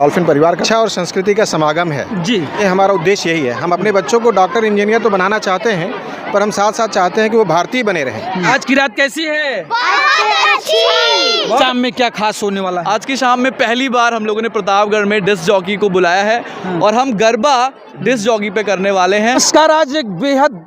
Dolphin परिवार का अच्छा और संस्कृति का समागम है जी। ये हमारा उद्देश्य यही है। हम अपने बच्चों को डॉक्टर इंजीनियर तो बनाना चाहते हैं, पर हम साथ साथ चाहते हैं कि वो भारतीय बने रहें। आज की रात कैसी है? शाम में क्या खास होने वाला है? आज की शाम में पहली बार हम लोगों ने प्रतापगढ़ में डिस्क जॉकी को बुलाया है और हम गरबा डिस्क जॉकी पे करने वाले हैं। नमस्कार, आज एक बेहद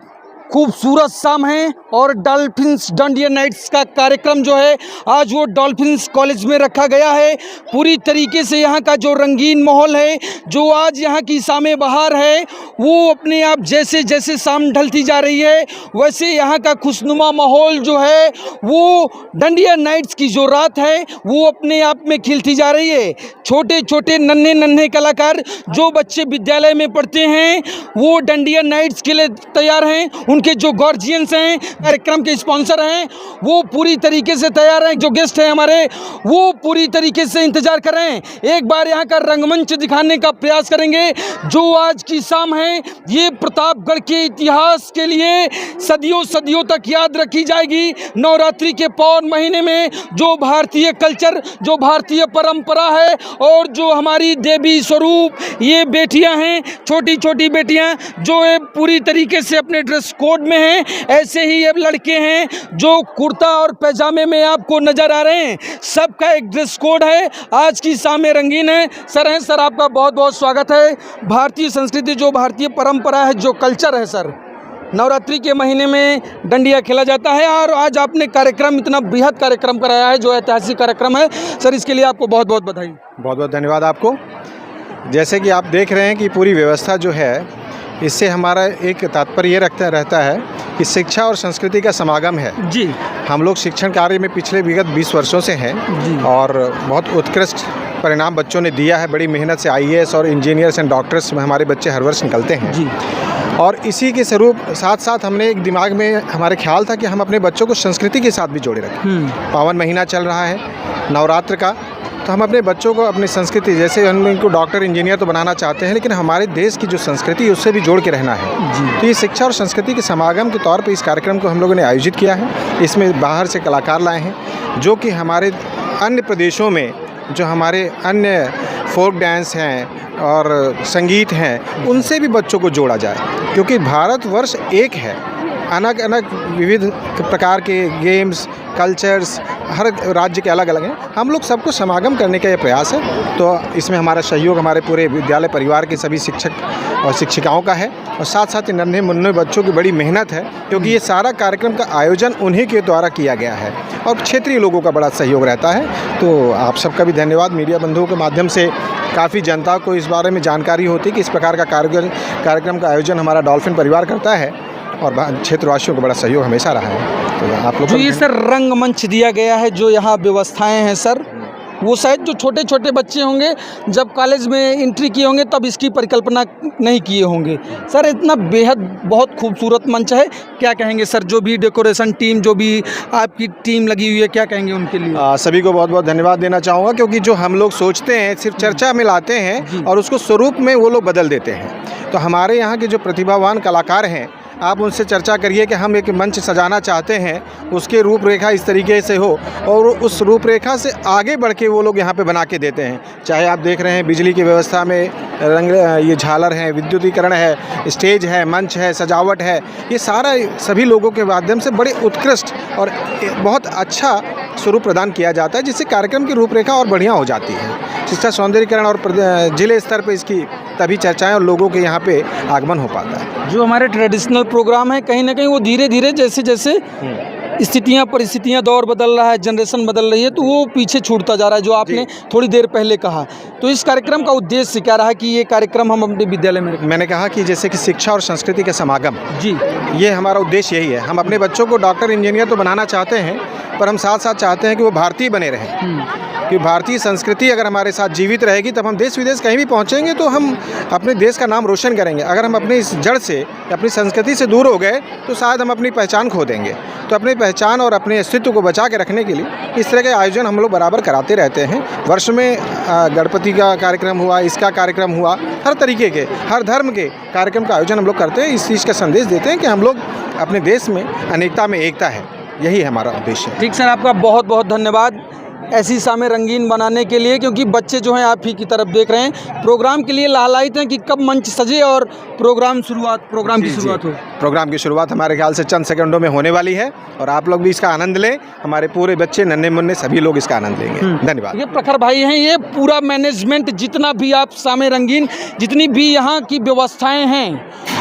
खूबसूरत शाम है और डॉल्फिन्स डांडिया नाइट्स का कार्यक्रम जो है आज वो डॉल्फिन्स कॉलेज में रखा गया है। पूरी तरीके से यहाँ का जो रंगीन माहौल है, जो आज यहाँ की शाम बहार है, वो अपने आप जैसे जैसे शाम ढलती जा रही है वैसे यहाँ का खुशनुमा माहौल जो है वो डांडिया नाइट्स की जो रात है वो अपने आप में खिलती जा रही है। छोटे छोटे नन्हे नन्हे कलाकार जो बच्चे विद्यालय में पढ़ते हैं वो डांडिया नाइट्स के लिए तैयार हैं। उनके जो गार्जियंस हैं, कार्यक्रम के स्पॉन्सर हैं, वो पूरी तरीके से तैयार हैं। जो गेस्ट हैं हमारे वो पूरी तरीके से इंतजार कर रहे हैं। एक बार यहाँ का रंगमंच दिखाने का प्रयास करेंगे। जो आज की शाम है ये प्रतापगढ़ के इतिहास के लिए सदियों सदियों तक याद रखी जाएगी। नवरात्रि के पौन महीने में जो भारतीय कल्चर, जो भारतीय परंपरा है और जो हमारी देवी स्वरूप ये बेटियां हैं, छोटी छोटी बेटियां जो ये पूरी तरीके से अपने ड्रेस कोड में हैं, ऐसे ही ये लड़के हैं जो कुर्ता और पैजामे में आपको नजर आ रहे हैं। सबका एक ड्रेस कोड है। आज की शाम रंगीन है। सर आपका बहुत बहुत स्वागत है। भारतीय संस्कृति, जो भारतीय परंपरा है, जो कल्चर है सर, नवरात्रि के महीने में डंडिया खेला जाता है और आज आपने कार्यक्रम, इतना बृहद कार्यक्रम कराया है जो ऐतिहासिक कार्यक्रम है सर, इसके लिए आपको बहुत बहुत बधाई। बहुत बहुत धन्यवाद आपको। जैसे कि आप देख रहे हैं कि पूरी व्यवस्था जो है इससे हमारा एक तात्पर्य ये रहता है कि शिक्षा और संस्कृति का समागम है जी। हम लोग शिक्षण कार्य में पिछले विगत 20 वर्षों से हैं और बहुत उत्कृष्ट परिणाम बच्चों ने दिया है। बड़ी मेहनत से IAS और इंजीनियर्स एंड डॉक्टर्स में हमारे बच्चे हर वर्ष निकलते हैं जी। और इसी के स्वरूप साथ साथ हमने एक दिमाग में हमारे ख्याल था कि हम अपने बच्चों को संस्कृति के साथ भी जोड़े रखें। पावन महीना चल रहा है नवरात्र का, तो हम अपने बच्चों को अपनी संस्कृति, जैसे हम इनको डॉक्टर इंजीनियर तो बनाना चाहते हैं लेकिन हमारे देश की जो संस्कृति है उससे भी जोड़ के रहना है। तो ये शिक्षा और संस्कृति के समागम के तौर पे इस कार्यक्रम को हम लोगों ने आयोजित किया है। इसमें बाहर से कलाकार लाए हैं जो कि हमारे अन्य प्रदेशों में जो हमारे अन्य फोक डांस हैं और संगीत हैं उनसे भी बच्चों को जोड़ा जाए, क्योंकि भारतवर्ष एक है। अलग अलग विविध प्रकार के गेम्स, कल्चर्स हर राज्य के अलग अलग हैं। हम लोग सबको समागम करने का ये प्रयास है। तो इसमें हमारा सहयोग हमारे पूरे विद्यालय परिवार के सभी शिक्षक और शिक्षिकाओं का है और साथ साथ नन्हे मुन्ने बच्चों की बड़ी मेहनत है, क्योंकि ये सारा कार्यक्रम का आयोजन उन्हीं के द्वारा किया गया है और क्षेत्रीय लोगों का बड़ा सहयोग रहता है। तो आप सबका भी धन्यवाद। मीडिया बंधुओं के माध्यम से काफ़ी जनता को इस बारे में जानकारी होती है कि इस प्रकार का कार्यक्रम का आयोजन हमारा डॉल्फिन परिवार करता है और क्षेत्रवासियों का बड़ा सहयोग हमेशा रहा है। तो आप लोग जो ये सर रंगमंच दिया गया है, जो यहाँ व्यवस्थाएं हैं सर, वो शायद जो छोटे छोटे बच्चे होंगे जब कॉलेज में एंट्री किए होंगे तब इसकी परिकल्पना नहीं किए होंगे सर। इतना बेहद बहुत खूबसूरत मंच है। क्या कहेंगे सर, जो भी डेकोरेशन टीम, जो भी आपकी टीम लगी हुई है, क्या कहेंगे उनके लिए? सभी को बहुत बहुत धन्यवाद देना चाहूँगा, क्योंकि जो हम लोग सोचते हैं सिर्फ चर्चा में लाते हैं और उसको स्वरूप में वो लोग बदल देते हैं। तो हमारे यहाँ के जो प्रतिभावान कलाकार हैं, आप उनसे चर्चा करिए कि हम एक मंच सजाना चाहते हैं, उसके रूपरेखा इस तरीके से हो और उस रूपरेखा से आगे बढ़ के वो लोग यहाँ पे बना के देते हैं। चाहे आप देख रहे हैं बिजली की व्यवस्था में रंग, ये झालर है, विद्युतीकरण है, स्टेज है, मंच है, सजावट है, ये सारा सभी लोगों के माध्यम से बड़े उत्कृष्ट और बहुत अच्छा स्वरूप प्रदान किया जाता है, जिससे कार्यक्रम की रूपरेखा और बढ़िया हो जाती है। शिक्षा सौंदर्यीकरण और जिले स्तर पर इसकी तभी चर्चाएँ और लोगों के यहाँ पे आगमन हो पाता है। जो हमारे ट्रेडिशनल प्रोग्राम है कहीं ना कहीं वो धीरे धीरे जैसे जैसे स्थितियाँ परिस्थितियाँ, दौर बदल रहा है, जनरेशन बदल रही है, तो वो पीछे छूटता जा रहा है, जो आपने थोड़ी देर पहले कहा। तो इस कार्यक्रम का उद्देश्य क्या रहा कि ये कार्यक्रम हम अपने विद्यालय में रखें? मैंने कहा कि जैसे कि शिक्षा और संस्कृति का समागम जी, ये हमारा उद्देश्य यही है। हम अपने बच्चों को डॉक्टर इंजीनियर तो बनाना चाहते हैं, पर हम साथ साथ चाहते हैं कि वो भारतीय बने रहें, कि भारतीय संस्कृति अगर हमारे साथ जीवित रहेगी तब हम देश विदेश कहीं भी पहुंचेंगे तो हम अपने देश का नाम रोशन करेंगे। अगर हम अपनी इस जड़ से, अपनी संस्कृति से दूर हो गए तो शायद हम अपनी पहचान खो देंगे। तो अपनी पहचान और अपने अस्तित्व को बचा के रखने के लिए इस तरह के आयोजन हम लोग बराबर कराते रहते हैं। वर्ष में गणपति का कार्यक्रम हुआ, इसका कार्यक्रम हुआ, हर तरीके के, हर धर्म के कार्यक्रम का आयोजन हम लोग करते हैं। इस चीज़ का संदेश देते हैं कि हम लोग अपने देश में अनेकता में एकता है, यही हमारा उद्देश्य है। ठीक सर, आपका बहुत बहुत धन्यवाद। ऐसी शामें रंगीन बनाने के लिए, क्योंकि बच्चे जो हैं आप ही की तरफ देख रहे हैं, प्रोग्राम के लिए लालायित हैं कि कब मंच सजे और प्रोग्राम की शुरुआत हो। प्रोग्राम की शुरुआत हमारे ख्याल से चंद सेकंडों में होने वाली है और आप लोग भी इसका आनंद लें। हमारे पूरे बच्चे नन्हे मुन्ने सभी लोग इसका आनंद लेंगे। धन्यवाद। ये प्रखर भाई हैं, ये पूरा मैनेजमेंट, जितना भी आप शामें रंगीन, जितनी भी यहाँ की व्यवस्थाएं हैं,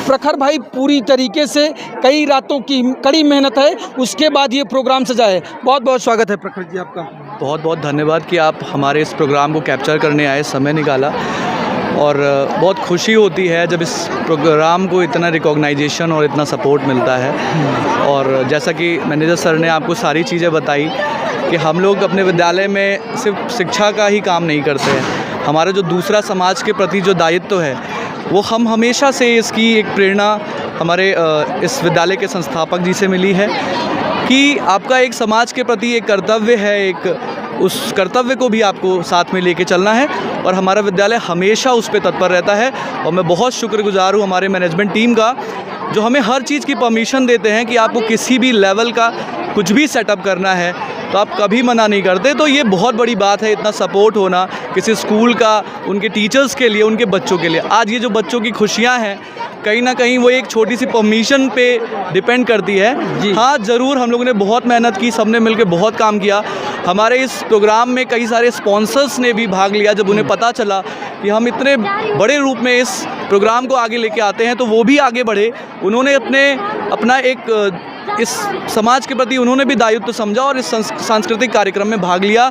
प्रखर भाई पूरी तरीके से कई रातों की कड़ी मेहनत है, उसके बाद ये प्रोग्राम सजा है। बहुत बहुत स्वागत है प्रखर जी आपका। बहुत बहुत धन्यवाद कि आप हमारे इस प्रोग्राम को कैप्चर करने आए, समय निकाला, और बहुत खुशी होती है जब इस प्रोग्राम को इतना रिकॉग्नाइजेशन और इतना सपोर्ट मिलता है। और जैसा कि मैनेजर सर ने आपको सारी चीज़ें बताई कि हम लोग अपने विद्यालय में सिर्फ शिक्षा का ही काम नहीं करते हैं, हमारा जो दूसरा समाज के प्रति जो दायित्व है वो हम हमेशा से, इसकी एक प्रेरणा हमारे इस विद्यालय के संस्थापक जी से मिली है कि आपका एक समाज के प्रति एक कर्तव्य है, एक उस कर्तव्य को भी आपको साथ में लेके चलना है, और हमारा विद्यालय हमेशा उस पर तत्पर रहता है। और मैं बहुत शुक्रगुजार हूँ हमारे मैनेजमेंट टीम का, जो हमें हर चीज़ की परमिशन देते हैं कि आपको किसी भी लेवल का कुछ भी सेटअप करना है तो आप कभी मना नहीं करते। तो ये बहुत बड़ी बात है, इतना सपोर्ट होना किसी स्कूल का, उनके टीचर्स के लिए, उनके बच्चों के लिए। आज ये जो बच्चों की खुशियाँ हैं, कहीं ना कहीं वो एक छोटी सी परमिशन पे डिपेंड करती है। हाँ, ज़रूर हम लोगों ने बहुत मेहनत की, सबने मिलकर बहुत काम किया। हमारे इस प्रोग्राम में कई सारे स्पॉन्सर्स ने भी भाग लिया। जब उन्हें पता चला कि हम इतने बड़े रूप में इस प्रोग्राम को आगे लेके आते हैं तो वो भी आगे बढ़े। उन्होंने अपना एक इस समाज के प्रति उन्होंने भी दायित्व समझा और इस सांस्कृतिक कार्यक्रम में भाग लिया।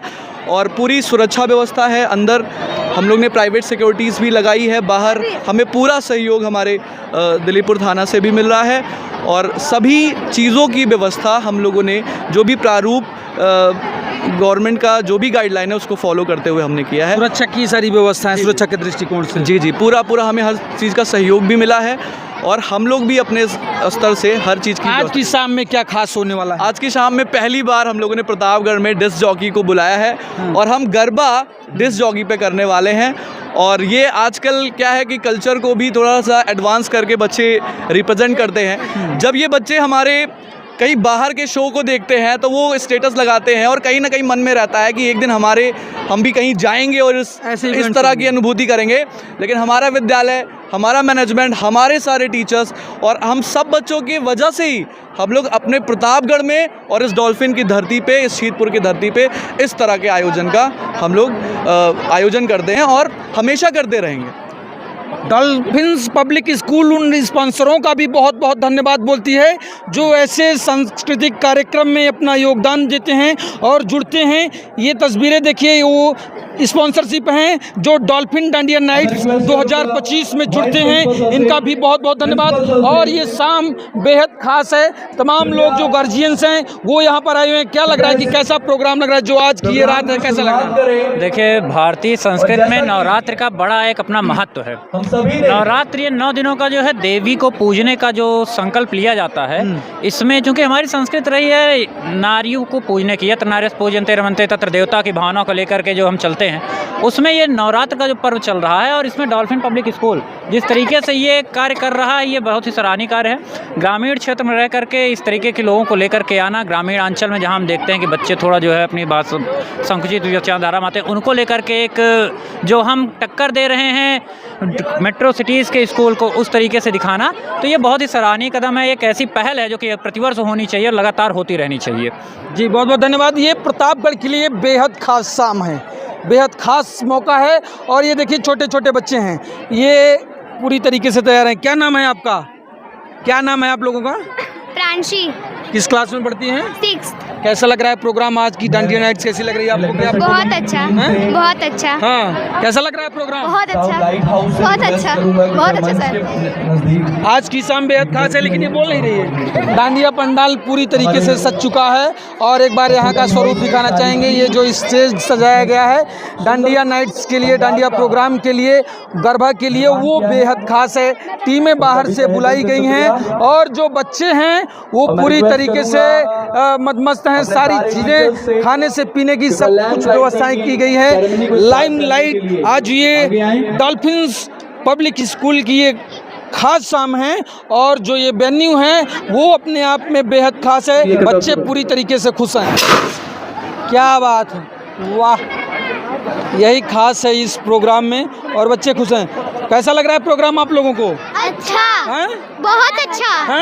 और पूरी सुरक्षा व्यवस्था है, अंदर हम लोग ने प्राइवेट सिक्योरिटीज़ भी लगाई है, बाहर हमें पूरा सहयोग हमारे दिलीपुर थाना से भी मिल रहा है। और सभी चीज़ों की व्यवस्था हम लोगों ने, जो भी प्रारूप गवर्नमेंट का जो भी गाइडलाइन है उसको फॉलो करते हुए हमने किया है। सुरक्षा की सारी व्यवस्थाएं, सुरक्षा के दृष्टिकोण से जी पूरा हमें हर चीज़ का सहयोग भी मिला है, और हम लोग भी अपने स्तर से हर चीज़ की। आज की शाम में क्या खास होने वाला है? आज की शाम में पहली बार हम लोगों ने प्रतापगढ़ में डिस्क जॉकी को बुलाया है, और हम गरबा डिस्क जॉकी पे करने वाले हैं। और ये आजकल क्या है कि कल्चर को भी थोड़ा सा एडवांस करके बच्चे रिप्रेजेंट करते हैं। जब ये बच्चे हमारे कहीं बाहर के शो को देखते हैं तो वो स्टेटस लगाते हैं, और कहीं ना कहीं मन में रहता है कि एक दिन हम भी कहीं जाएंगे और इस तरह की अनुभूति करेंगे। लेकिन हमारा विद्यालय, हमारा मैनेजमेंट, हमारे सारे टीचर्स और हम सब बच्चों की वजह से ही हम लोग अपने प्रतापगढ़ में और इस डॉल्फिन की धरती पे, इस शीतपुर की धरती पे इस तरह के आयोजन का हम लोग आयोजन करते हैं और हमेशा करते रहेंगे। डॉल्फिन्स पब्लिक स्कूल उन स्पॉन्सरों का भी बहुत बहुत धन्यवाद बोलती है जो ऐसे सांस्कृतिक कार्यक्रम में अपना योगदान देते हैं और जुड़ते हैं। ये तस्वीरें देखिए, वो स्पॉन्सरशिप हैं जो डॉल्फिन डांडिया नाइट्स 2025 में जुड़ते हैं, इनका भी बहुत बहुत धन्यवाद। और ये शाम बेहद खास है, तमाम लोग जो गार्जियंस हैं वो यहाँ पर आए हुए हैं। क्या लग रहा है कि कैसा प्रोग्राम लग रहा है जो आज की ये रात है, कैसा लग रहा है? देखिए, भारतीय संस्कृति में नवरात्र का बड़ा एक अपना महत्व है। नवरात्र ये 9 दिनों का जो है देवी को पूजने का जो संकल्प लिया जाता है, इसमें चूंकि हमारी संस्कृति रही है नारियों को पूजने की, यत्र नार्यः पूज्यन्ते रमन्ते तत्र देवता की भावना को लेकर के जो हम चलते हैं, उसमें ये नवरात्र का जो पर्व चल रहा है। और इसमें डॉल्फिन पब्लिक स्कूल जिस तरीके से ये कार्य कर रहा है, ये बहुत ही सराहनीय कार्य है। ग्रामीण क्षेत्र में रह करके इस तरीके के लोगों को लेकर के आना, ग्रामीण अंचल में जहाँ हम देखते हैं कि बच्चे थोड़ा जो है अपनी बात संकुचित विचारधारा में आते हैं, उनको लेकर के एक जो हम टक्कर दे रहे हैं मेट्रो सिटीज़ के स्कूल को, उस तरीके से दिखाना, तो ये बहुत ही सराहनीय कदम है। एक ऐसी पहल है जो कि प्रतिवर्ष होनी चाहिए और लगातार होती रहनी चाहिए। जी बहुत बहुत धन्यवाद। ये प्रतापगढ़ के लिए बेहद खास शाम है, बेहद खास मौका है। और ये देखिए छोटे छोटे बच्चे हैं, ये पूरी तरीके से तैयार हैं। क्या नाम है आपका? क्या नाम है आप लोगों का? प्रांशी। किस क्लास में पढ़ती हैं? 6th। कैसा लग रहा है प्रोग्राम आज की? डांडिया नाइट्स कैसी लग रही है आपको? क्या बहुत अच्छा, बहुत अच्छा। हाँ, कैसा लग रहा है प्रोग्राम? बहुत अच्छा, बहुत अच्छा, बहुत अच्छा सर। आज की शाम बेहद खास है, लेकिन ये बोल नहीं रही है। डांडिया पंडाल पूरी तरीके से सज चुका है और एक बार यहाँ का स्वरूप दिखाना चाहेंगे। ये जो स्टेज सजाया गया है डांडिया नाइट्स के लिए, डांडिया प्रोग्राम के लिए, गरबा के लिए, वो बेहद खास है। टीमें बाहर से बुलाई गई हैं और जो बच्चे हैं वो पूरी तरीके से मदमस्त हैं। सारी चीज़ें खाने से पीने की सब कुछ व्यवस्थाएं की गई है। लाइमलाइट आज ये डॉल्फिन्स पब्लिक स्कूल की ये खास शाम है और जो ये वेन्यू है वो अपने आप में बेहद खास है। बच्चे पूरी तरीके से खुश हैं। क्या बात है, वाह, यही खास है इस प्रोग्राम में और बच्चे खुश हैं। कैसा लग रहा है प्रोग्राम आप लोगों को? अच्छा, हैं? बहुत अच्छा। हैं?